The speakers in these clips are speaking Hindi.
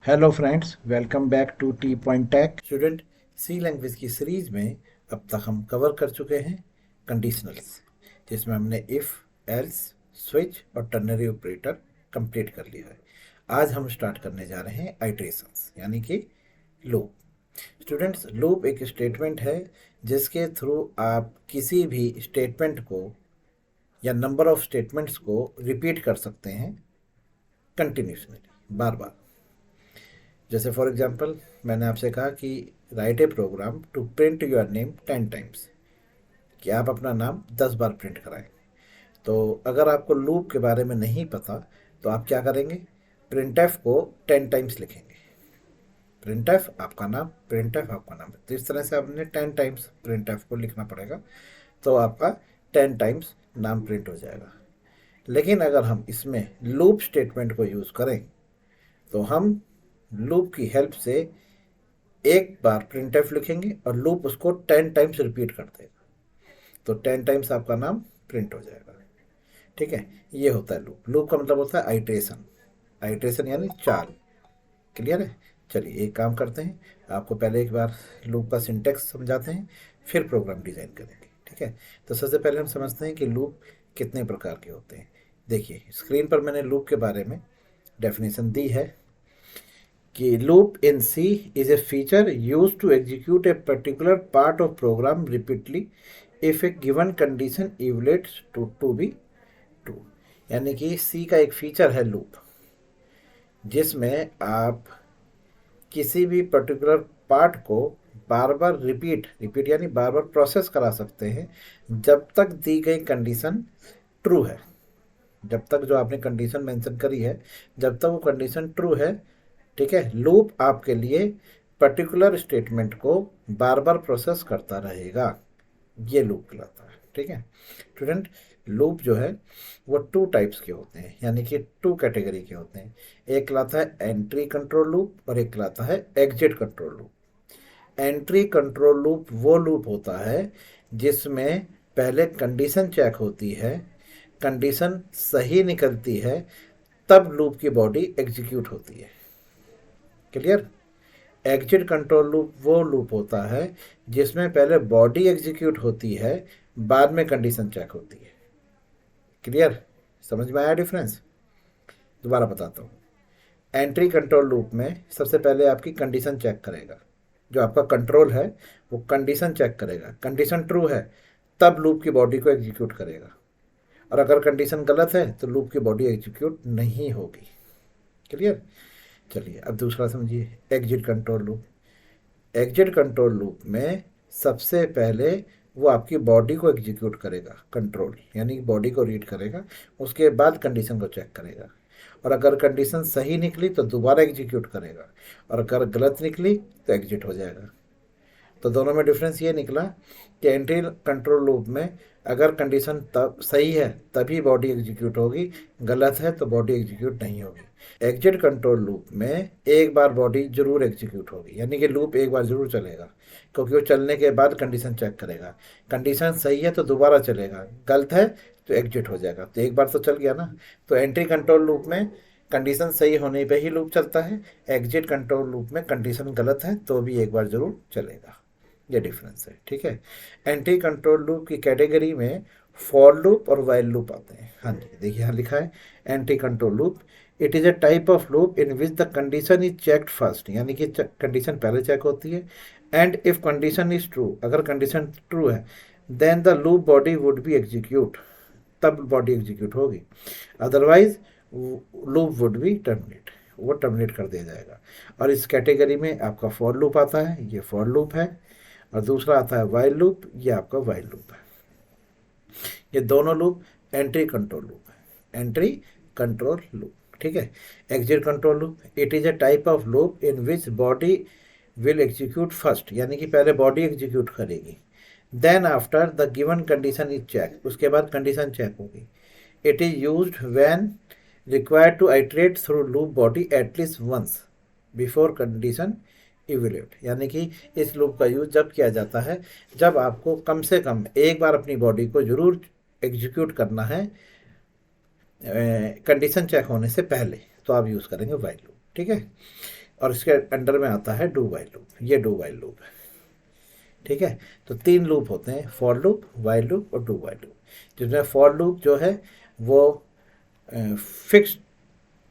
Hello friends, welcome back to T point tech. Student, C language की सीरीज में अब तक हम कवर कर चुके हैं कंडीशनल्स, जिसमें हमने इफ़, एल्स, स्विच और टर्नरी ऑपरेटर कंप्लीट कर लिया है। आज हम स्टार्ट करने जा रहे हैं आइटरेशंस यानी कि लूप। स्टूडेंट्स, लूप एक स्टेटमेंट है जिसके थ्रू आप किसी भी स्टेटमेंट को या नंबर ऑफ स्टेटमेंट्स को रिपीट कर सकते हैं कंटिन्यूसली, बार बार। जैसे फॉर एग्जांपल मैंने आपसे कहा कि write a program to print your name 10 times, कि आप अपना नाम 10 बार प्रिंट कराएं। तो अगर आपको लूप के बारे में नहीं पता तो आप क्या करेंगे, प्रिंट एफ को 10 टाइम्स लिखेंगे। प्रिंट एफ आपका नाम, प्रिंट एफ आपका नाम, तो इस तरह से आपने 10 टाइम्स प्रिंट एफ को लिखना पड़ेगा, तो आपका 10 टाइम्स नाम प्रिंट हो जाएगा। लेकिन अगर हम इसमें लूप स्टेटमेंट को यूज़ करें तो हम लूप की हेल्प से एक बार प्रिंट एफ लिखेंगे और लूप उसको 10 टाइम्स रिपीट कर देगा, तो 10 टाइम्स आपका नाम प्रिंट हो जाएगा। ठीक है, ये होता है लूप। लूप का मतलब होता है आइट्रेशन। आइट्रेशन यानी चाल। क्लियर है? चलिए एक काम करते हैं, आपको पहले एक बार लूप का सिंटेक्स समझाते हैं, फिर प्रोग्राम डिज़ाइन करेंगे। ठीक है, तो सबसे पहले हम समझते हैं कि लूप कितने प्रकार के होते हैं। देखिए स्क्रीन पर मैंने लूप के बारे में डेफिनेशन दी है कि loop in C is a feature used to execute a particular part of program repeatedly if a given condition evaluates to be true। यानी कि C का एक फीचर है लूप, जिसमें आप किसी भी पर्टिकुलर पार्ट को बार बार रिपीट यानी बार बार प्रोसेस करा सकते हैं जब तक दी गई कंडीशन ट्रू है। जब तक जो आपने कंडीशन मेंशन करी है, जब तक वो कंडीशन ट्रू है, ठीक है, लूप आपके लिए पर्टिकुलर स्टेटमेंट को बार बार प्रोसेस करता रहेगा। ये लूप कहलाता है। ठीक है स्टूडेंट, लूप जो है वो 2 टाइप्स के होते हैं, यानी कि 2 कैटेगरी के होते हैं। एक कहलाता है एंट्री कंट्रोल लूप और एक कहलाता है exit control loop. Entry control loop वो लूप होता है जिसमें पहले कंडीशन चेक होती है, कंडीशन सही निकलती है, तब लूप की बॉडी एग्जीक्यूट होती है। क्लियर? एग्जिट कंट्रोल लूप वो लूप होता है जिसमें पहले बॉडी एग्जीक्यूट होती है, बाद में कंडीशन चेक होती है। क्लियर? समझ में आया डिफरेंस? दोबारा बताता हूँ। एंट्री कंट्रोल लूप में सबसे पहले आपकी कंडीशन चेक करेगा, जो आपका कंट्रोल है वो कंडीशन चेक करेगा। कंडीशन ट्रू है तब लूप की बॉडी को एग्जीक्यूट करेगा, और अगर कंडीशन गलत है तो लूप की बॉडी एग्जीक्यूट नहीं होगी। क्लियर? चलिए अब दूसरा समझिए, exit control loop. Exit control loop में सबसे पहले वो आपकी बॉडी को एग्जीक्यूट करेगा, कंट्रोल यानी बॉडी को रीड करेगा, उसके बाद कंडीशन को चेक करेगा, और अगर कंडीशन सही निकली तो दोबारा एग्जीक्यूट करेगा, और अगर गलत निकली तो एग्जिट हो जाएगा। तो दोनों में डिफरेंस ये निकला कि एंट्री कंट्रोल लूप में अगर कंडीशन तब सही है तभी बॉडी एग्जीक्यूट होगी, गलत है तो बॉडी एग्जीक्यूट नहीं होगी। एग्जिट कंट्रोल लूप में एक बार बॉडी जरूर एग्जीक्यूट होगी, यानी कि लूप एक बार जरूर चलेगा, क्योंकि वो चलने के बाद कंडीशन चेक करेगा। कंडीशन सही है तो दोबारा चलेगा, गलत है तो एग्जिट हो जाएगा। तो एक बार तो चल गया ना। तो एंट्री कंट्रोल लूप में कंडीशन सही होने पे ही लूप चलता है, एग्जिट कंट्रोल लूप में कंडीशन गलत है तो भी एक बार जरूर चलेगा। ये डिफरेंस है। ठीक है, एंटी कंट्रोल लूप की कैटेगरी में फॉर लूप और वाइल लूप आते हैं। हाँ जी, देखिए यहाँ लिखा है entry control loop, it is a type of loop in which the condition is checked first, यानी कि कंडीशन पहले चेक होती है, and if condition is true, अगर कंडीशन ट्रू है, then the loop body would be execute, तब बॉडी एग्जीक्यूट होगी, otherwise loop would B terminate, वो टर्मिनेट कर दिया जाएगा। और इस कैटेगरी में आपका फॉर लूप आता है, ये फॉर लूप है, और दूसरा आता है वाइल लूप, ये आपका वाइल लूप है। ये दोनों लूप एंट्री कंट्रोल लूप है, एंट्री कंट्रोल लूप। ठीक है, exit control loop, it is a type of loop in which body will execute first, यानी कि पहले बॉडी एग्जीक्यूट करेगी, then after the given condition is check, उसके बाद कंडीशन चेक होगी। It is use when required to iterate through loop body at least once before condition evaluate, यानी कि इस लूप का यूज जब किया जाता है जब आपको कम से कम एक बार अपनी बॉडी को जरूर एग्जीक्यूट करना है कंडीशन चेक होने से पहले, तो आप यूज़ करेंगे वाइल लूप। ठीक है, और इसके अंडर में आता है डू वाइल लूप, ये डू वाइल लूप है। ठीक है, तो 3 लूप होते हैं, फॉर लूप, वाइल लूप और डू वाइल लूप। जिसमें फॉर लूप जो है वो फिक्स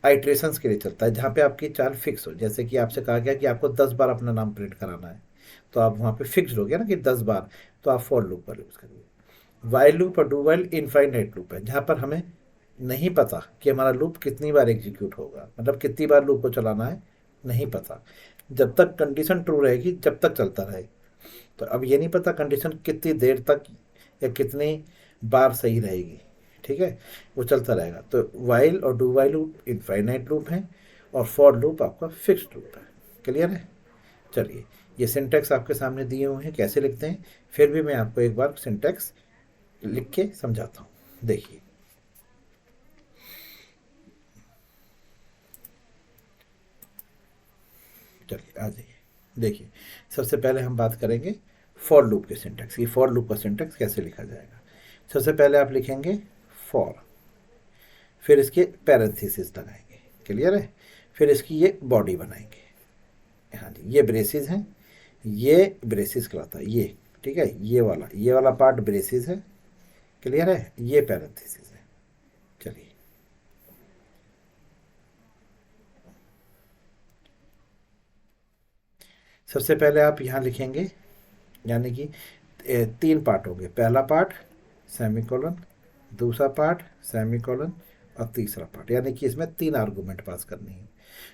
आइट्रेशंस के लिए चलता है, जहाँ पे आपकी चाल फिक्स हो। जैसे कि आपसे कहा गया कि आपको 10 बार अपना नाम प्रिंट कराना है, तो आप वहाँ पे फिक्स हो गया ना कि 10 बार, तो आप फॉर लूप पर यूज़ करिए। वाइल लूप और डू वाइल इनफाइनाइट लूप है, जहाँ पर हमें नहीं पता कि हमारा लूप कितनी बार एग्जीक्यूट होगा, मतलब कितनी बार लूप को चलाना है, नहीं पता। जब तक कंडीशन ट्रू रहेगी जब तक चलता रहे। तो अब ये नहीं पता कंडीशन कितनी देर तक या कितनी बार सही रहेगी। ठीक है, वो चलता रहेगा। तो वाइल और do while loop infinite loop है और फॉर लूप आपका फिक्स्ड लूप है। क्लियर है? चलिए, ये सिंटैक्स आपके सामने दिए हुए हैं, कैसे लिखते हैं फिर भी मैं आपको एक बार सिंटैक्स लिख के समझाता हूँ। देखिए, चलिए आ जाइए। देखिए, सबसे पहले हम बात करेंगे फॉर लूप के सिंटैक्स की। फॉर लूप का सिंटैक्स कैसे लिखा जाएगा? सबसे पहले आप लिखेंगे फॉर, फिर इसके पैरेंथेसिस लगाएंगे। क्लियर है? फिर इसकी ये बॉडी बनाएंगे। हाँ जी, ये ब्रेसिस हैं, ये ब्रेसिस कहलाता है ये। ठीक है, ये वाला पार्ट ब्रेसिस है। क्लियर है? ये पैरेंथेसिस है। चलिए, सबसे पहले आप यहाँ लिखेंगे, यानी कि 3 पार्ट होंगे। पहला पार्ट सेमीकोलन, दूसरा पार्ट सेमीकोलन और तीसरा पार्ट, यानी कि इसमें 3 आर्गूमेंट पास करनी है।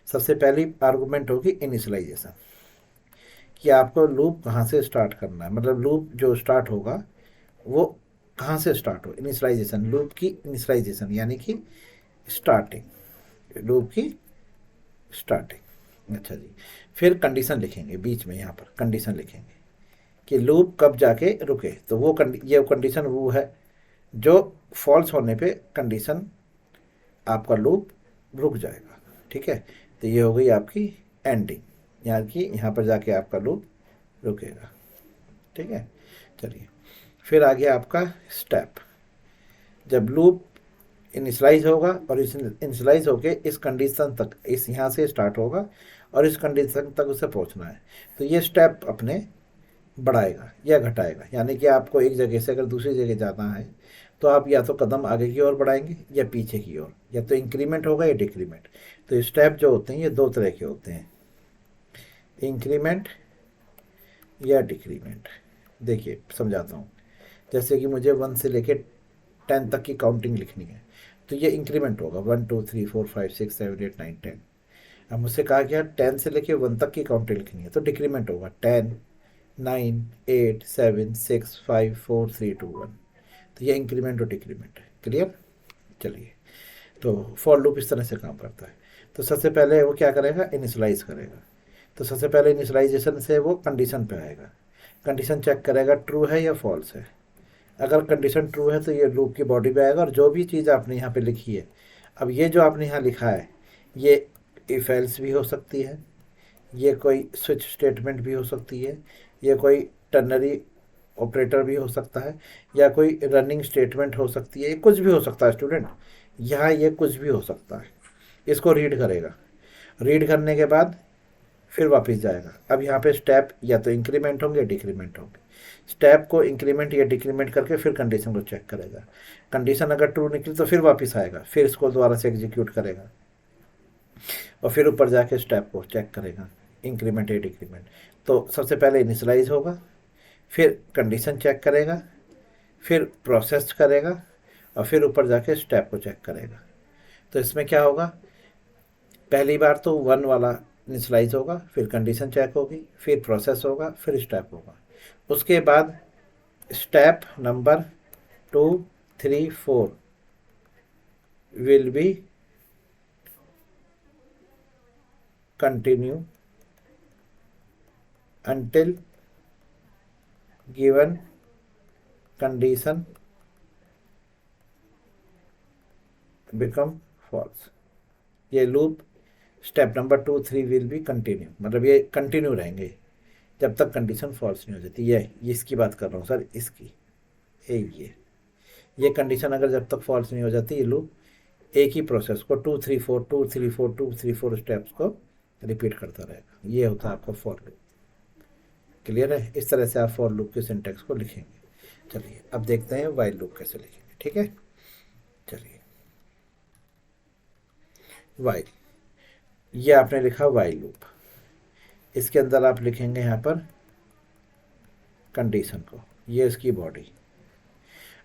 सबसे पहली आर्गूमेंट होगी इनिशियलाइजेशन, कि आपको लूप कहाँ से स्टार्ट करना है, मतलब लूप जो स्टार्ट होगा वो कहाँ से स्टार्ट हो। इनिशियलाइजेशन, लूप की इनिशियलाइजेशन यानी कि स्टार्टिंग, लूप की स्टार्टिंग। अच्छा जी, फिर कंडीशन लिखेंगे बीच में, यहाँ पर कंडीशन लिखेंगे कि लूप कब जाके रुके। तो ये कंडीशन वो है जो फॉल्स होने पे कंडीशन आपका लूप रुक जाएगा। ठीक है, तो ये हो गई आपकी एंडिंग, यानी कि यहाँ पर जाके आपका लूप रुकेगा। ठीक है, चलिए, फिर आ गया आपका स्टेप। जब लूप इनिशलाइज होगा और इस इनिशलाइज होके इस कंडीशन तक, इस यहाँ से स्टार्ट होगा और इस कंडीशन तक उसे पहुँचना है, तो ये स्टेप अपने बढ़ाएगा या घटाएगा। यानी कि आपको एक जगह से अगर दूसरी जगह जाना है तो आप या तो कदम आगे की ओर बढ़ाएंगे या पीछे की ओर, या तो इंक्रीमेंट होगा या डिक्रीमेंट। तो स्टेप जो होते हैं ये 2 तरह के होते हैं, इंक्रीमेंट या डिक्रीमेंट। देखिए समझाता हूँ। जैसे कि मुझे 1 से लेके 10 तक की काउंटिंग लिखनी है, तो ये इंक्रीमेंट होगा 1 2 3 4 5 6 7 8 9 10। अब मुझसे कहा गया 10 से लेके 1 तक की काउंटिंग लिखनी है, तो डिक्रीमेंट होगा 10 9 8 7 6 5 4 3 2 1। तो ये इंक्रीमेंट और डिक्रीमेंट है। क्लियर? चलिए, तो फॉर लूप इस तरह से काम करता है। तो सबसे पहले वो क्या करेगा, इनिशलाइज करेगा। तो सबसे पहले इनिशलाइजेशन से वो कंडीशन पे आएगा, कंडीशन चेक करेगा ट्रू है या फॉल्स है। अगर कंडीशन ट्रू है तो ये लूप की बॉडी पे आएगा और जो भी चीज़ आपने यहाँ पे लिखी है, अब ये जो आपने यहाँ लिखा है ये इफ एल्स भी हो सकती है, ये कोई स्विच स्टेटमेंट भी हो सकती है, ये कोई टर्नरी ऑपरेटर भी हो सकता है, या कोई रनिंग स्टेटमेंट हो सकती है, ये कुछ भी हो सकता है स्टूडेंट। यहाँ ये कुछ भी हो सकता है। इसको रीड करेगा, रीड करने के बाद फिर वापस जाएगा। अब यहाँ पे स्टेप या तो इंक्रीमेंट होंगे या डिक्रीमेंट होंगे। स्टेप को इंक्रीमेंट या डिक्रीमेंट करके फिर कंडीशन को चेक करेगा। कंडीशन अगर ट्रू निकली तो फिर वापस आएगा, फिर इसको दोबारा से एग्जीक्यूट करेगा और फिर ऊपर जाके स्टेप को चेक करेगा, इंक्रीमेंट या डिक्रीमेंट। तो सबसे पहले इनिशलाइज होगा, फिर कंडीशन चेक करेगा, फिर प्रोसेस करेगा और फिर ऊपर जाके स्टेप को चेक करेगा। तो इसमें क्या होगा, पहली बार तो 1 वाला इनिशलाइज होगा, फिर कंडीशन चेक होगी, फिर प्रोसेस होगा, फिर स्टेप होगा। उसके बाद step number 2 3 4 will be continue until given condition become false। ये loop step number 2 3 will be continue, मतलब ये कंटिन्यू रहेंगे जब तक कंडीशन फॉल्स नहीं हो जाती। ये इसकी बात कर रहा हूँ सर, इसकी ये कंडीशन अगर जब तक फॉल्स नहीं हो जाती, ये लूप एक ही प्रोसेस को 2 3 4 2 3 4 2 3 4 स्टेप्स को रिपीट करता रहेगा। ये होता है आपका फॉर लूप। क्लियर है? इस तरह से आप फॉर लूप के सिंटैक्स को लिखेंगे। चलिए अब देखते हैं वाइल लूप कैसे लिखेंगे। ठीक है, चलिए वाइल, ये आपने लिखा वाइल लूप, इसके अंदर आप लिखेंगे यहाँ पर कंडीशन को, ये इसकी बॉडी।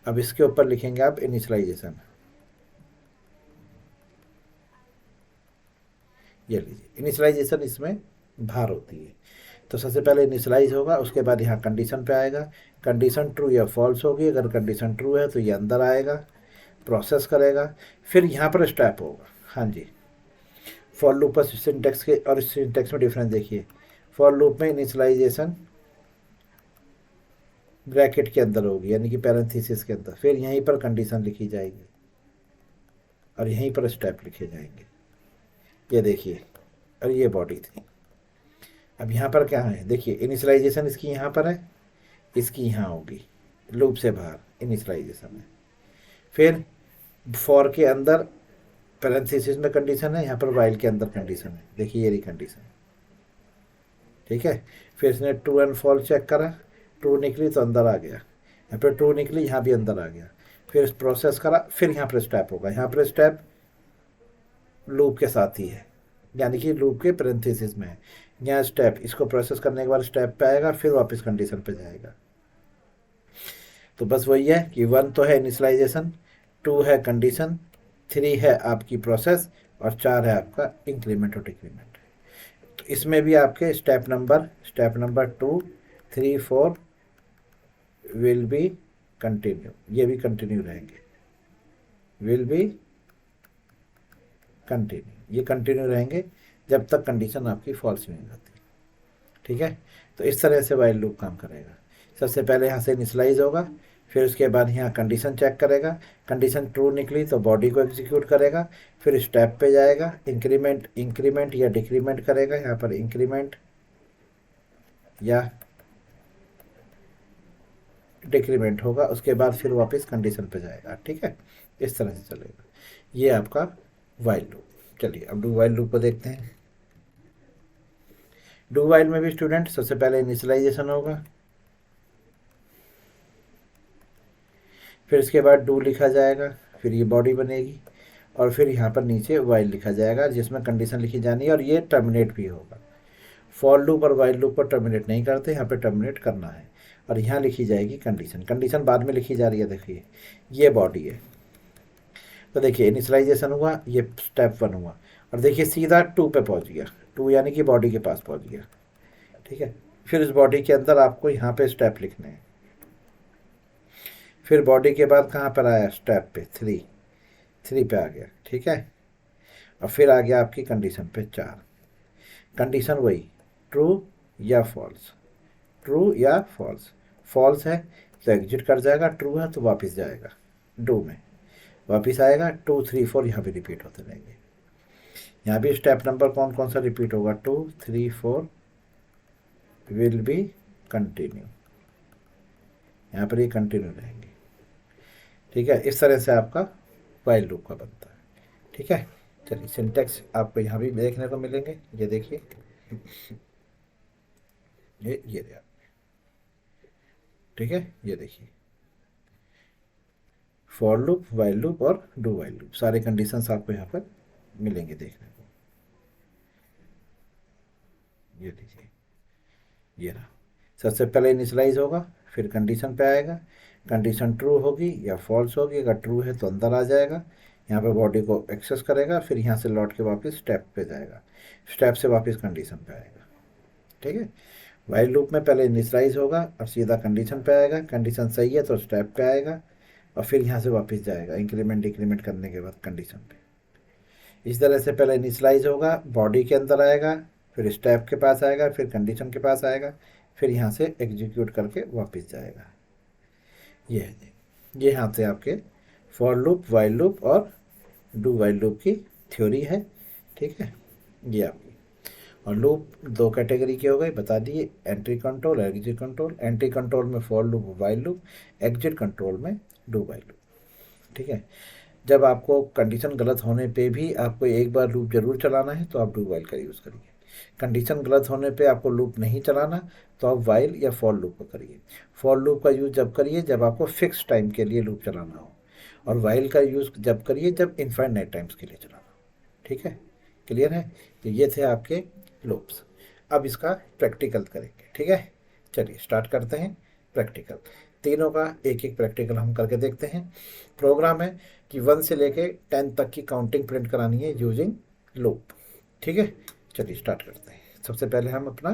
अब इसके ऊपर लिखेंगे आप इनिशियलाइजेशन। ये लीजिए, इनिशियलाइजेशन इसमें भार होती है। तो सबसे पहले इनिशियलाइज होगा, उसके बाद यहाँ कंडीशन पे आएगा, कंडीशन ट्रू या फॉल्स होगी। अगर कंडीशन ट्रू है तो ये अंदर आएगा, प्रोसेस करेगा, फिर यहाँ पर स्टेप होगा। हाँ जी, फॉर लूप पर सिंटेक्स के और सिंटेक्स में डिफरेंस देखिए। फॉर लूप में इनिशियलाइजेशन ब्रैकेट के अंदर होगी, यानी कि पैरेंथेसिस के अंदर, फिर यहीं पर कंडीशन लिखी जाएगी और यहीं पर स्टेप लिखे जाएंगे। ये देखिए, और ये बॉडी थी। अब यहाँ पर क्या है, देखिए इनिशियलाइजेशन इसकी यहाँ पर है, इसकी यहाँ होगी, लूप से बाहर इनिशियलाइजेशन है। फिर फॉर के अंदर पैरेंथेसिस में कंडीशन है, यहाँ पर वाइल के अंदर कंडीशन है। देखिए ये रही कंडीशन, ठीक है। फिर इसने ट्रू एंड फॉल्स चेक करा, ट्रू निकली तो अंदर आ गया, यहाँ पर ट्रू निकली, यहाँ भी अंदर आ गया। फिर प्रोसेस करा, फिर यहाँ पर स्टेप होगा। यहाँ पर स्टेप लूप के साथ ही है, यानी कि लूप के पैरेंथेसिस में है। यहाँ स्टेप, इसको प्रोसेस करने के बाद स्टेप पे आएगा, फिर वापस कंडीशन पे जाएगा। तो बस वही है कि 1 तो है इनिशियलाइजेशन, 2 है कंडीशन, 3 है आपकी प्रोसेस, और 4 है आपका इंक्रीमेंट और डिक्रीमेंट। तो इसमें भी आपके step number 2, 3, 4 will be continue, ये भी कंटिन्यू रहेंगे, विल बी कंटिन्यू, ये कंटिन्यू रहेंगे जब तक कंडीशन आपकी फॉल्स नहीं हो जाती। ठीक है, तो इस तरह से वाइल लूप काम करेगा। सबसे पहले यहाँ से इनिशियलाइज होगा, फिर उसके बाद यहाँ कंडीशन चेक करेगा, कंडीशन ट्रू निकली तो बॉडी को एग्जीक्यूट करेगा, फिर स्टेप पे जाएगा, इंक्रीमेंट या डिक्रीमेंट करेगा, यहाँ पर इंक्रीमेंट या डिक्रीमेंट होगा, उसके बाद फिर वापस कंडीशन पे जाएगा। ठीक है, इस तरह से चलेगा। ये आपका वाइल लूप। चलिए अब डू वाइल लूप को देखते हैं। डू वाइल में भी स्टूडेंट सबसे पहले इनिशियलाइजेशन होगा, फिर इसके बाद डू लिखा जाएगा, फिर ये बॉडी बनेगी, और फिर यहाँ पर नीचे वाइल लिखा जाएगा जिसमें कंडीशन लिखी जानी है, और ये टर्मिनेट भी होगा। फॉर लूप और वाइल लूप पर टर्मिनेट नहीं करते, यहाँ पे टर्मिनेट करना है, और यहाँ लिखी जाएगी कंडीशन। कंडीशन बाद में लिखी जा रही है, देखिए ये बॉडी है। तो देखिए इनिशियलाइजेशन हुआ, ये स्टेप 1 हुआ, और देखिए सीधा 2 पे पहुँच गया, 2 यानी कि बॉडी के पास पहुँच गया। ठीक है, फिर इस बॉडी के अंदर आपको यहाँ पे स्टेप लिखने हैं, फिर बॉडी के बाद कहाँ पर आया, स्टेप पे 3 पे आ गया। ठीक है, और फिर आ गया आपकी कंडीशन पे 4। कंडीशन वही ट्रू या फॉल्स, ट्रू या फॉल्स, फॉल्स है तो एग्जिट कर जाएगा, ट्रू है तो वापस जाएगा, डू में वापस आएगा। 2, 3, 4 यहाँ भी रिपीट होते रहेंगे। यहाँ भी स्टेप नंबर कौन कौन सा रिपीट होगा, 2, 3, 4 विल बी कंटिन्यू, यहाँ पर ये कंटिन्यू रहेंगे। ठीक है, इस तरह से आपका वाइल लूप का बनता है। ठीक है, चलिए सिंटेक्स आपको यहाँ भी देखने को मिलेंगे। ये देखिए, ये आप, ठीक है, ये देखिए फॉर लूप, वाइल लूप और डू वाइल लूप, सारे कंडीशंस आपको यहाँ पर मिलेंगे देखने को। ये लीजिए, ये रहा। सबसे पहले इनिशियलाइज होगा, फिर कंडीशन पे आएगा, कंडीशन ट्रू होगी या फॉल्स होगी, अगर ट्रू है तो अंदर आ जाएगा, यहाँ पे बॉडी को एक्सेस करेगा, फिर यहाँ से लौट के वापस स्टेप पे जाएगा, स्टेप से वापस कंडीशन पे आएगा। ठीक है, वाइल लूप में पहले इनिशियलाइज होगा और सीधा कंडीशन पे आएगा, कंडीशन सही है तो स्टेप पे आएगा, और फिर यहाँ से वापस जाएगा इंक्रीमेंट डिक्रीमेंट करने के बाद कंडीशन पे। इस तरह से पहले इनिशियलाइज होगा, बॉडी के अंदर आएगा, फिर स्टेप के पास आएगा, फिर कंडीशन के पास आएगा, फिर यहाँ से एग्जीक्यूट करके वापस जाएगा। ये है जी, ये यहाँ से आपके फॉर लूप, वाइल लूप और डू वाइल लूप की थ्योरी है। ठीक है, ये आपकी। और लूप 2 कैटेगरी के हो गए, बता दिए, entry control, exit control. Entry control में for loop, while loop, exit control में डू वाइल लूप। ठीक है, जब आपको कंडीशन गलत होने पे भी आपको एक बार लूप जरूर चलाना है तो आप डू वाइल का यूज़ करिए। कंडीशन गलत होने पे आपको लूप नहीं चलाना, तो आप वाइल या फॉर लूप का करिए। फॉर लूप का यूज़ जब करिए जब आपको फिक्स टाइम के लिए लूप चलाना हो, और वाइल का यूज़ जब करिए जब इनफाइनाइट टाइम्स के लिए चलाना हो। ठीक है, क्लियर है? तो ये थे आपके लूप्स। अब इसका प्रैक्टिकल करेंगे, ठीक है? चलिए स्टार्ट करते हैं प्रैक्टिकल। तीनों का एक एक प्रैक्टिकल हम करके देखते हैं। प्रोग्राम है कि 1 से लेके 10 तक की काउंटिंग प्रिंट करानी है यूजिंग लूप। ठीक है, चलिए स्टार्ट करते हैं। सबसे पहले हम अपना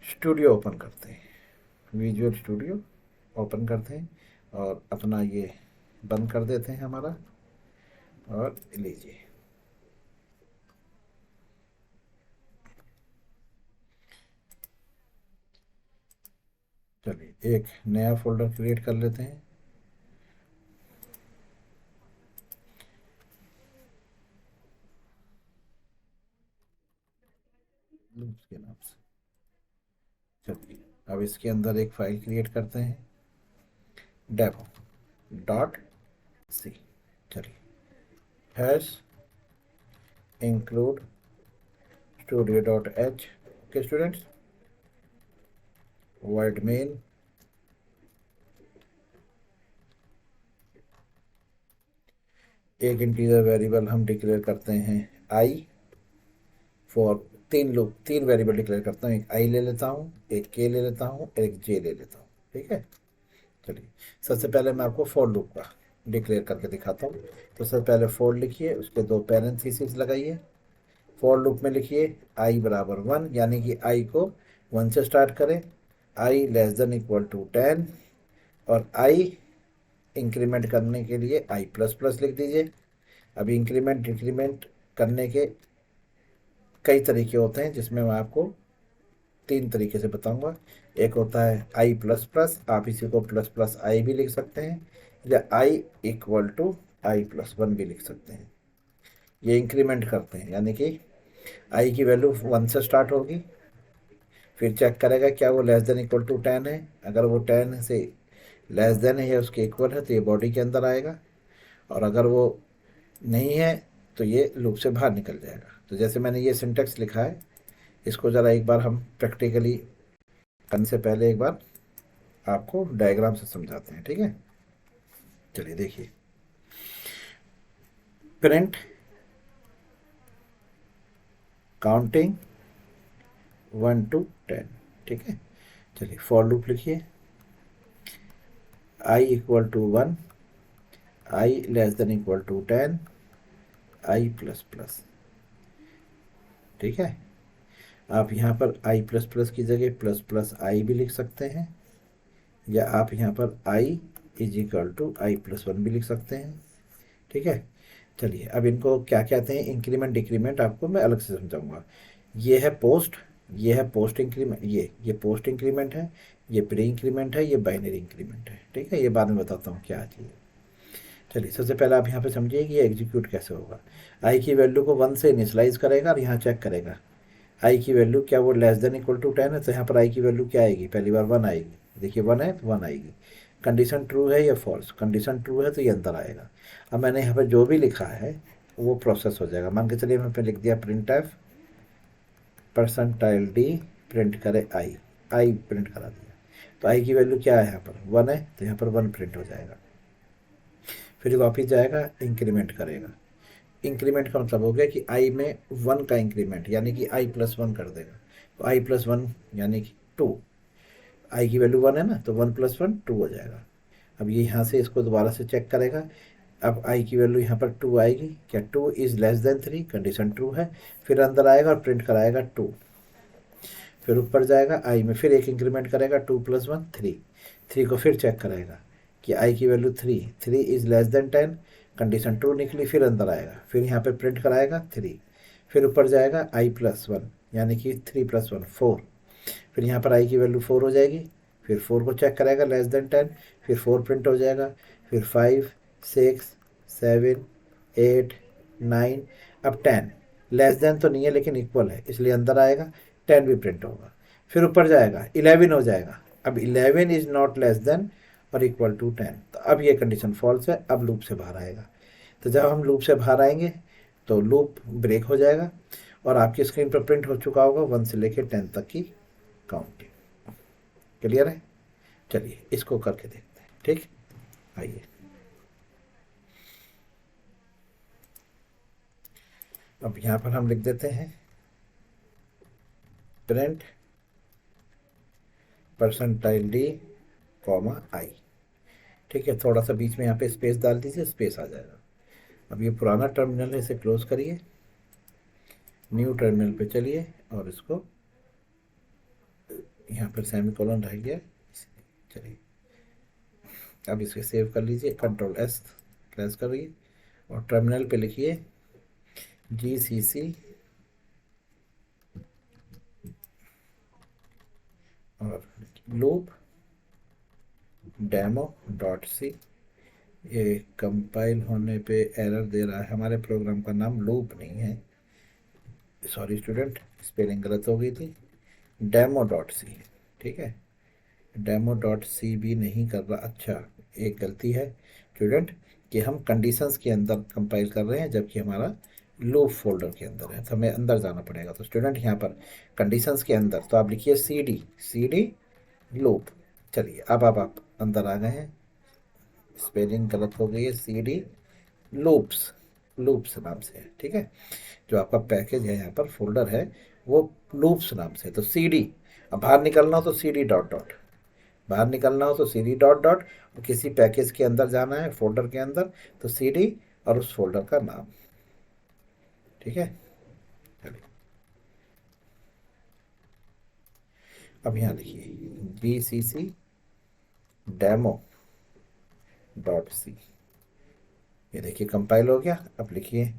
स्टूडियो ओपन करते हैं, विजुअल स्टूडियो ओपन करते हैं और अपना ये बंद कर देते हैं हमारा, और लीजिए चलिए एक नया फोल्डर क्रिएट कर लेते हैं। लूप्स के नाम से। चलिए अब इसके अंदर एक फाइल क्रिएट करते हैं, डेमो डॉट सी। चलिए hash include studio dot H. Okay students, void main एक इंटीजर वेरिएबल हम डिक्लेयर करते हैं आई फॉर तीन वेरिएबल डिक्लेयर करता हूँ। एक आई ले लेता हूँ, एक के ले लेता हूँ, एक जे ले लेता हूँ। ठीक है, चलिए सबसे पहले मैं आपको फॉर लूप का डिक्लेयर करके दिखाता हूँ। तो सबसे पहले फॉर लिखिए, उसके दो पैरेंथेसिस लगाइए। फॉर लूप में लिखिए आई बराबर 1, यानी कि आई को 1 से स्टार्ट करें, आई लेस देन इक्वल टू 10, और आई इंक्रीमेंट करने के लिए आई प्लस प्लस लिख दीजिए। अभी इंक्रीमेंट डिक्रीमेंट करने के कई तरीके होते हैं, जिसमें मैं आपको 3 तरीके से बताऊंगा। एक होता है आई प्लस प्लस, आप इसी को प्लस प्लस आई भी लिख सकते हैं, या आई इक्वल टू आई प्लस 1 भी लिख सकते हैं। ये इंक्रीमेंट करते हैं, यानी कि आई की वैल्यू 1 से स्टार्ट होगी, फिर चेक करेगा क्या वो लेस देन इक्वल टू 10 है। अगर वो 10 से लेस देन है या उसके इक्वल है तो ये बॉडी के अंदर आएगा, और अगर वो नहीं है तो ये लूप से बाहर निकल जाएगा। तो जैसे मैंने ये सिंटेक्स लिखा है, इसको ज़रा एक बार हम प्रैक्टिकली करने से पहले एक बार आपको डायग्राम से समझाते हैं। ठीक है, चलिए देखिए, प्रिंट काउंटिंग 1 to 10। ठीक है, चलिए फॉर लूप लिखिए I equal to 1, I less than equal to 10, I plus plus. ठीक है, आप यहाँ पर आई प्लस प्लस की जगह प्लस प्लस आई भी लिख सकते हैं, या आप यहाँ पर I is equal to I plus 1 भी लिख सकते हैं। ठीक है, चलिए अब इनको क्या कहते हैं, इंक्रीमेंट डिक्रीमेंट आपको मैं अलग से समझाऊंगा। ये है पोस्ट, ये है पोस्ट इंक्रीमेंट, ये पोस्ट इंक्रीमेंट है, ये प्री इंक्रीमेंट है, ये बाइनरी इंक्रीमेंट है। ठीक है, ये बाद में बताता हूँ क्या चीज़ है। चलिए सबसे पहले आप यहाँ पे समझिए कि ये एग्जीक्यूट कैसे होगा। आई की वैल्यू को 1 से इनिशलाइज करेगा और यहाँ चेक करेगा आई की वैल्यू क्या वो लेस देन इक्वल टू 10 है, तो यहाँ पर आई की वैल्यू क्या आएगी, पहली बार 1 आएगी। देखिए 1 है तो 1 आएगी। कंडीशन ट्रू है या फॉल्स, कंडीशन ट्रू है तो ये अंदर आएगा। अब मैंने यहाँ पर जो भी लिखा है वो प्रोसेस हो जाएगा। मान के चलिए मैं पे लिख दिया print F percentile D print करे आई, आई प्रिंट करा दिया, तो आई की वैल्यू क्या है, यहाँ पर 1 है तो यहाँ पर 1 प्रिंट हो जाएगा। फिर वापस जाएगा इंक्रीमेंट करेगा। इंक्रीमेंट का मतलब हो गया कि आई में 1 का इंक्रीमेंट, यानी कि आई प्लस 1 कर देगा। तो आई प्लस 1 यानी कि 2, आई की वैल्यू 1 है ना, तो 1 + 1 2 हो जाएगा। अब ये यहाँ से इसको दोबारा से चेक करेगा। अब आई की वैल्यू यहाँ पर 2 आएगी, क्या 2 is less than 3, condition true है। फिर अंदर आएगा और प्रिंट कराएगा 2। फिर ऊपर जाएगा आई में, फिर एक इंक्रीमेंट करेगा 2 + 1 3, 3 को फिर चेक करेगा कि आई की value 3 is less than 10, condition true निकली। फिर अंदर आएगा, फिर यहाँ पे प्रिंट कराएगा 3, फिर ऊपर जाएगा आई प्लस 1 यानी कि 3 + 1 4, फिर यहाँ पर आई की वैल्यू 4 हो जाएगी। फिर 4 को चेक कराएगा लेस देन 10, फिर 4 प्रिंट हो जाएगा। फिर 5 6 7 8 9, अब 10 लेस देन तो नहीं है लेकिन इक्वल है, इसलिए अंदर आएगा, 10 भी प्रिंट होगा। फिर ऊपर जाएगा 11 हो जाएगा। अब 11 इज़ नॉट लेस देन और इक्वल टू 10, तो अब ये कंडीशन फॉल्स है, अब लूप से बाहर आएगा। तो जब हम लूप से बाहर आएंगे तो लूप ब्रेक हो जाएगा, और आपकी स्क्रीन पर प्रिंट हो चुका होगा 1 से लेकर 10 तक की काउंटिंग। क्लियर है? चलिए इसको करके देखते हैं। ठीक, आइए। अब यहाँ पर हम लिख देते हैं प्रिंट परसेंटाइल डी कॉमा आई। ठीक है, थोड़ा सा बीच में यहाँ पे स्पेस डाल दीजिए, स्पेस आ जाएगा। अब ये पुराना टर्मिनल है, इसे क्लोज करिए, न्यू टर्मिनल पे चलिए और इसको यहाँ पर सेमीकोलन रह गया। चलिए अब इसे सेव कर लीजिए, कंट्रोल एस प्रेस करिए और टर्मिनल पे लिखिए GCC और लूप demo.c। ये कंपाइल होने पे एरर दे रहा है, हमारे प्रोग्राम का नाम लूप नहीं है, सॉरी स्टूडेंट, स्पेलिंग गलत हो गई थी, demo.c। ठीक है, demo.c भी नहीं कर रहा। अच्छा, एक गलती है स्टूडेंट कि हम कंडीशंस के अंदर कंपाइल कर रहे हैं जबकि हमारा लूप फोल्डर के अंदर है, तो हमें अंदर जाना पड़ेगा। तो स्टूडेंट यहाँ पर कंडीशंस के अंदर तो आप लिखिए CD लूप। चलिए अब आप अंदर आ गए हैं, स्पेलिंग गलत हो गई है, CD लूप्स नाम से है। ठीक है, जो आपका पैकेज है यहाँ पर फोल्डर है वो लूप्स नाम से, तो CD। अब बाहर निकलना हो तो CD डॉट डॉट, बाहर निकलना हो तो CD डॉट डॉट, और किसी पैकेज के अंदर जाना है फोल्डर के अंदर तो CD और उस फोल्डर का नाम। ठीक है, चलिए अब यहाँ लिखिए BCC demo.c। ये देखिए कंपाइल हो गया। अब लिखिए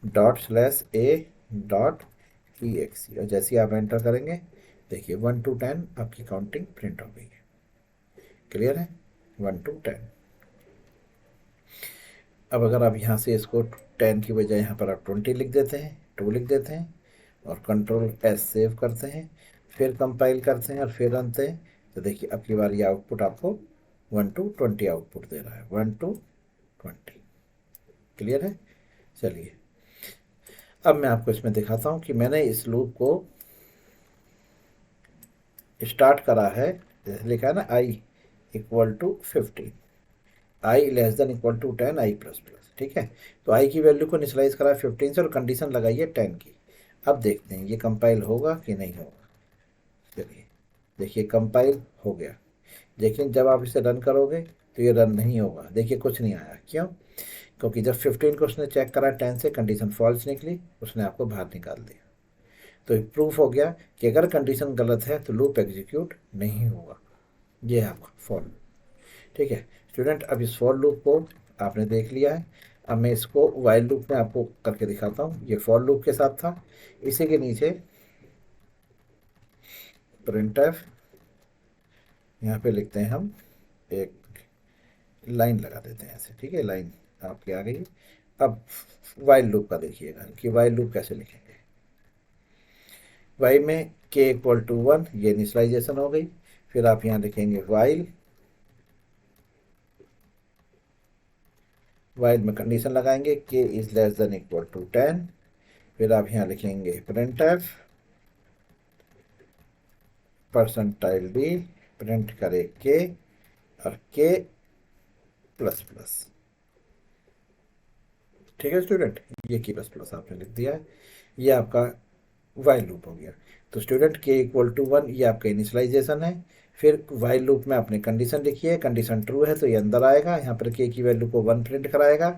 ./a.exe और जैसे ही आप एंटर करेंगे देखिए 1 to 10 आपकी काउंटिंग प्रिंट हो गई है। क्लियर है? 1 to 10। अब अगर आप यहाँ से इसको 10 की बजाय यहाँ पर आप 20 लिख देते हैं, 2 लिख देते हैं और कंट्रोल एस सेव करते हैं, फिर कंपाइल करते हैं और फिर रन हैं, तो देखिए अब की बार ये आउटपुट आपको 1 to 20 आउटपुट दे रहा है, 1 to 20। क्लियर है? चलिए अब मैं आपको इसमें दिखाता हूँ कि मैंने इस लूप को स्टार्ट करा है, जैसे लिखा है ना i = 15, i <= 10, i ++। ठीक है, तो i की वैल्यू को इनिशियलाइज करा 15 से और कंडीशन लगाई है 10 की। अब देखते हैं ये कंपाइल होगा कि नहीं होगा। चलिए देखिए कंपाइल हो गया, लेकिन जब आप इसे रन करोगे तो ये रन नहीं होगा। देखिए कुछ नहीं आया, क्यों? क्योंकि जब 15 को उसने चेक करा 10 से, कंडीशन फॉल्स निकली, उसने आपको बाहर निकाल दिया। तो प्रूफ हो गया कि अगर कंडीशन गलत है तो लूप एग्जीक्यूट नहीं होगा। ये है आपका फॉर। ठीक है स्टूडेंट, अब इस फॉर लूप को आपने देख लिया है। अब मैं इसको वाइल लूप में आपको करके दिखाता हूँ। ये फॉर लूप के साथ था, इसी के नीचे प्रिंटफ, यहाँ पे लिखते हैं हम एक लाइन लगा देते हैं ऐसे। ठीक है, लाइन आपके आ गई। अब वाइल लूप का देखिएगा कि वाइल लूप कैसे लिखेंगे। वाइल में k = 1, ये इनिशियलाइजेशन हो गई। फिर आप यहाँ लिखेंगे वाइल में कंडीशन लगाएंगे k < 10। फिर आप यहाँ लिखेंगे printf %d, प्रिंट करे k और k ++। ठीक है स्टूडेंट, ये k ++ आपने लिख दिया है। ये आपका वाइल लूप हो गया। तो स्टूडेंट k = 1 ये आपका इनिशियलाइजेशन है। फिर वाइल लूप में आपने कंडीशन लिखी है, कंडीशन ट्रू है तो ये अंदर आएगा, यहाँ पर k की वैल्यू को 1 प्रिंट कराएगा।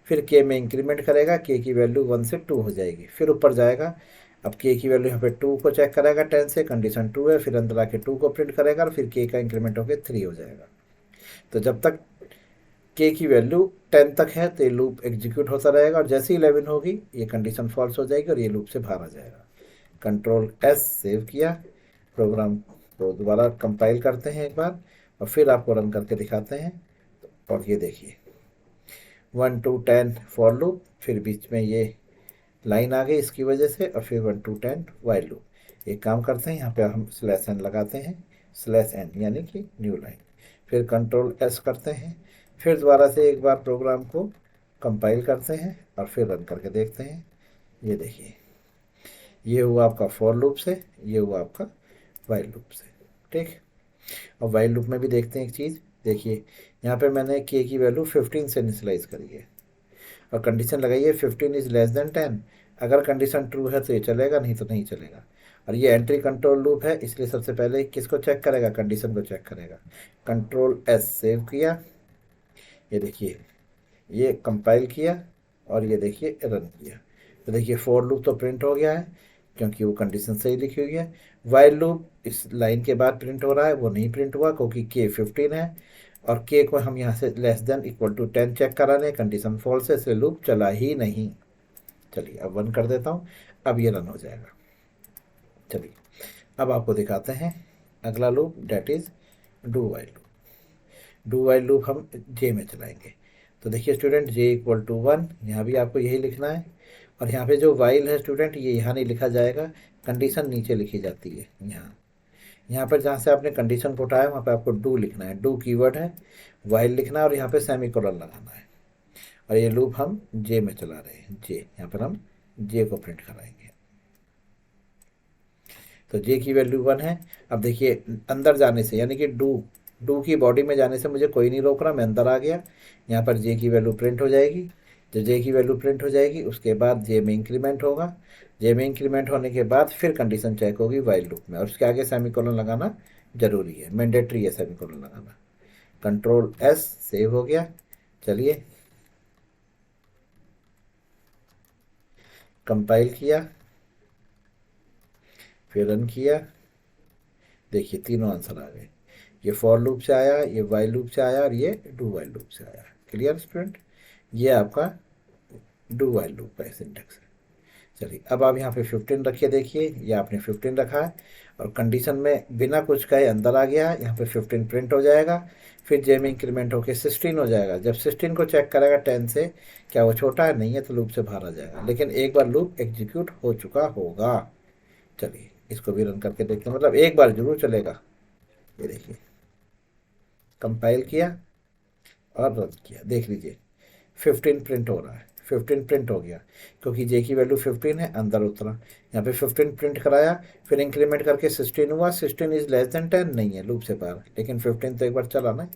फिर k में इंक्रीमेंट करेगा, k की वैल्यू 1 से 2 हो जाएगी, फिर ऊपर जाएगा। अब k की वैल्यू यहाँ पे 2 को चेक करेगा 10 से, कंडीशन 2 है, फिर अंदर आके 2 को प्रिंट करेगा और फिर k का इंक्रीमेंट होकर 3 हो जाएगा। तो जब तक k की वैल्यू 10 तक है तो ये लूप एग्जीक्यूट होता रहेगा, और जैसे ही 11 होगी ये कंडीशन फॉल्स हो जाएगी और ये लूप से बाहर आ जाएगा। कंट्रोल एस सेव किया, प्रोग्राम को दोबारा कंपाइल करते हैं एक बार और फिर आपको रन करके दिखाते हैं। और ये देखिए 1 to 10 फॉर लूप, फिर बीच में ये लाइन आ गई इसकी वजह से, और फिर 1 to 10 वाइल लूप। एक काम करते हैं, यहाँ पे हम /n लगाते हैं, /n यानी कि न्यू लाइन। फिर कंट्रोल एस करते हैं, फिर दोबारा से एक बार प्रोग्राम को कंपाइल करते हैं और फिर रन करके देखते हैं। ये देखिए ये हुआ आपका फॉर लूप से, ये हुआ आपका वाइल लूप से। ठीक, और वाइल लूप में भी देखते हैं एक चीज़। देखिए यहाँ पे मैंने के की वैल्यू 15 से इनिशियलाइज करी है और कंडीशन लगाई है 15 इज़ लेस देन 10। अगर कंडीशन ट्रू है तो ये चलेगा, नहीं तो नहीं चलेगा। और ये एंट्री कंट्रोल लूप है, इसलिए सबसे पहले किसको चेक करेगा, कंडीशन को चेक करेगा। कंट्रोल एस सेव किया, ये देखिए ये कंपाइल किया और ये देखिए रन किया। तो देखिए फॉर लूप तो प्रिंट हो गया है क्योंकि वो कंडीशन सही लिखी हुई है। वाइल लूप इस लाइन के बाद प्रिंट हो रहा है, वो नहीं प्रिंट हुआ क्योंकि के 15 है और के को हम यहाँ से less than equal to 10 check करा लें, कंडीशन फॉल्स है इसलिए लूप चला ही नहीं। चलिए अब वन कर देता हूँ, अब ये रन हो जाएगा। चलिए अब आपको दिखाते हैं अगला loop, that is do while loop. Do while loop हम जे में चलाएंगे। तो देखिए स्टूडेंट जे इक्वल टू 1, यहाँ भी आपको यही लिखना है। और यहाँ पे जो वाइल है स्टूडेंट ये यहाँ नहीं लिखा जाएगा, कंडीशन नीचे लिखी जाती है। यहाँ पर जहाँ से आपने कंडीशन को उठाया वहाँ पे आपको डू लिखना है, डू कीवर्ड है, वाइल लिखना है और यहाँ पे सेमीकोलन लगाना है। और ये लूप हम जे में चला रहे हैं, जे, यहाँ पर हम जे को प्रिंट कराएंगे। तो जे की वैल्यू 1 है। अब देखिए अंदर जाने से यानी कि डू डू की बॉडी में जाने से मुझे कोई नहीं रोक रहा, मैं अंदर आ गया। यहाँ पर जे की वैल्यू प्रिंट हो जाएगी। जो जे की वैल्यू प्रिंट हो जाएगी उसके बाद जे में इंक्रीमेंट होगा। जे में इंक्रीमेंट होने के बाद फिर कंडीशन चेक होगी वाइल लूप में और उसके आगे सेमीकोलन लगाना जरूरी है, मैंडेटरी है सेमीकोलन लगाना। कंट्रोल एस सेव हो गया। चलिए कंपाइल किया, फिर रन किया, देखिए तीनों आंसर आ गए। ये फॉर लूप से आया, ये वाइल लूप से आया और ये डू वाइल लूप से आया। क्लियर स्टूडेंट, ये आपका डू वाइल लूप का सिंटेक्स है। चलिए अब आप यहाँ पे 15 रखिए, देखिए ये आपने 15 रखा है और कंडीशन में बिना कुछ कहे अंदर आ गया है। यहाँ पे 15 प्रिंट हो जाएगा, फिर जे में इंक्रीमेंट होकर 16 हो जाएगा। जब 16 को चेक करेगा 10 से, क्या वो छोटा है, नहीं है, तो लूप से बाहर आ जाएगा। लेकिन एक बार लूप एग्जीक्यूट हो चुका होगा। चलिए इसको भी रन करके देखते हैं, मतलब एक बार जरूर चलेगा। ये देखिए कंपाइल किया और रन किया, देख लीजिए 15 प्रिंट हो रहा है, 15 प्रिंट हो गया क्योंकि जे की वैल्यू 15 है, अंदर उतरा। यहाँ पे 15 प्रिंट कराया, फिर इंक्रीमेंट करके 16 हुआ। 16 इज लेस देन 10 नहीं है, लूप से पार, लेकिन 15 तो एक बार चला ना,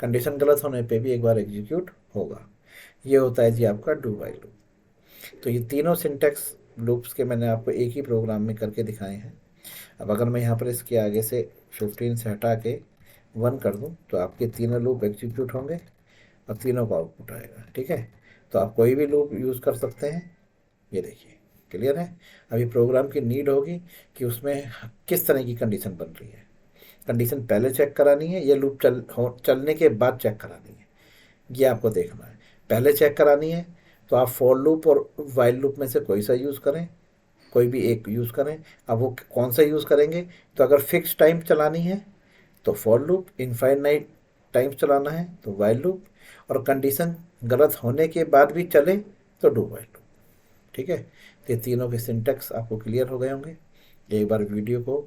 कंडीशन गलत होने पे भी एक बार एग्जीक्यूट होगा। ये होता है जी आपका डू वाइल लूप। तो ये तीनों सिंटेक्स लूप्स के मैंने आपको एक ही प्रोग्राम में करके दिखाए हैं। अब अगर मैं यहाँ पर इसके आगे से 15 से हटा के 1 कर दूँ तो आपके तीनों लूप एग्जीक्यूट होंगे और तीनों का आउटपुट आएगा। ठीक है, तो आप कोई भी लूप यूज़ कर सकते हैं। ये देखिए क्लियर है। अभी प्रोग्राम की नीड होगी कि उसमें किस तरह की कंडीशन बन रही है। कंडीशन पहले चेक करानी है, ये लूप चलने के बाद चेक करानी है, ये आपको देखना है। पहले चेक करानी है तो आप फॉर लूप और वाइल लूप में से कोई सा यूज़ करें, कोई भी एक यूज़ करें। अब वो कौन सा यूज़ करेंगे, तो अगर फिक्स टाइम चलानी है तो फॉर लूप, इनफाइनाइट टाइम्स चलाना है तो वाइल लूप, और कंडीशन गलत होने के बाद भी चले तो डू वाइल लूप। ठीक है, तो ये तीनों के सिंटेक्स आपको क्लियर हो गए होंगे। एक बार वीडियो को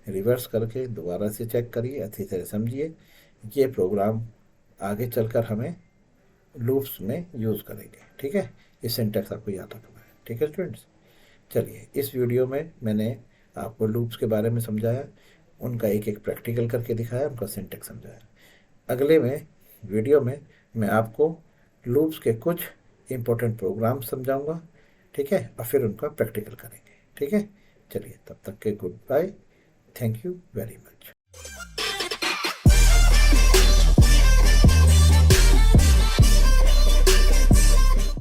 रिवर्स करके दोबारा से चेक करिए, अच्छी तरह समझिए। ये प्रोग्राम आगे चलकर हमें लूप्स में यूज़ करेंगे। ठीक है, ये सिंटेक्स आपको याद रखना है। ठीक है स्टूडेंट्स, चलिए इस वीडियो में मैंने आपको लूप्स के बारे में समझाया, उनका एक एक प्रैक्टिकल करके दिखाया, उनका सिंटेक्स समझाया। अगले में वीडियो में मैं आपको लूप्स के कुछ इम्पोर्टेंट प्रोग्राम समझाऊंगा। ठीक है, और फिर उनका प्रैक्टिकल करेंगे। ठीक है, चलिए तब तक के good bye, thank you very much.